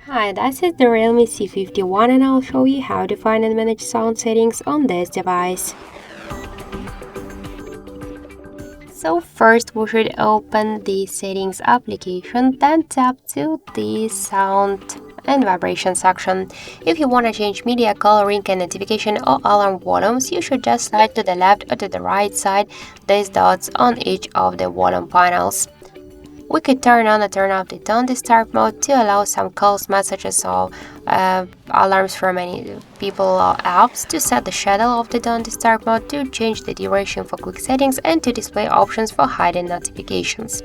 Hi, this is the Realme C51 and I'll show you how to find and manage sound settings on this device. So first we should open the settings application, then tap to the sound and vibration section. If you want to change media coloring and notification or alarm volumes, you should just slide to the left or to the right side these dots on each of the volume panels. We could turn on or turn off the don't disturb mode to allow some calls, messages, or alarms from any people or apps, to set the schedule of the don't disturb mode, to change the duration for quick settings, and to display options for hiding notifications.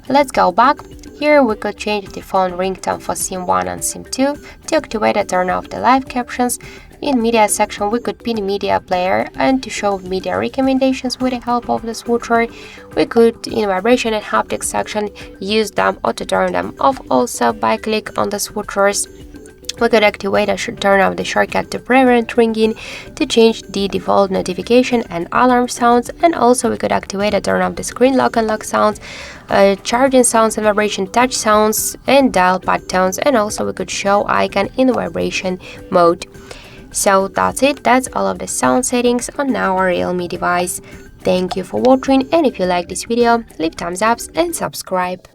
Let's go back. Here we could change the phone ringtone for SIM 1 and SIM 2 to activate and turn off the live captions. In media section, we could pin media player and to show media recommendations with the help of the switcher. We could, in vibration and haptics section, use them or to turn them off also by click on the switchers. We could activate or turn off the shortcut to prevent ringing, to change the default notification and alarm sounds, and also we could activate or turn off the screen lock and lock sounds, charging sounds and vibration touch sounds, and dial pad tones, and also we could show icon in vibration mode. So that's it, that's all of the sound settings on our Realme device. Thank you for watching, and if you like this video, leave thumbs up and subscribe.